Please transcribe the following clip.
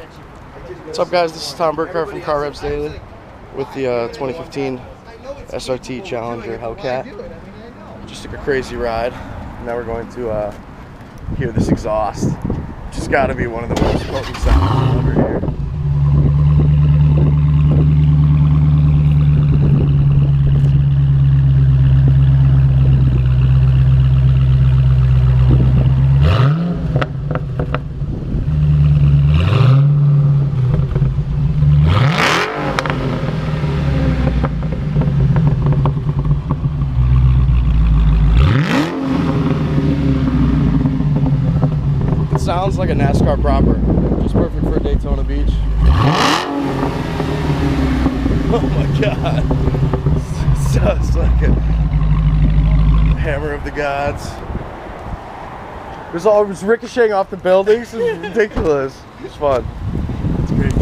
What's up, guys? This is Tom Burkart from Car-Revs Daily with the 2015 SRT Challenger HELLCAT. Just took a crazy ride. Now we're going to hear this exhaust, which has got to be one of the most potent sounds you'll ever hear. Sounds like a NASCAR proper, just perfect for Daytona Beach. Oh my god, sounds like a hammer of the gods. It was ricocheting off the buildings. It was ridiculous. It was fun. It's great.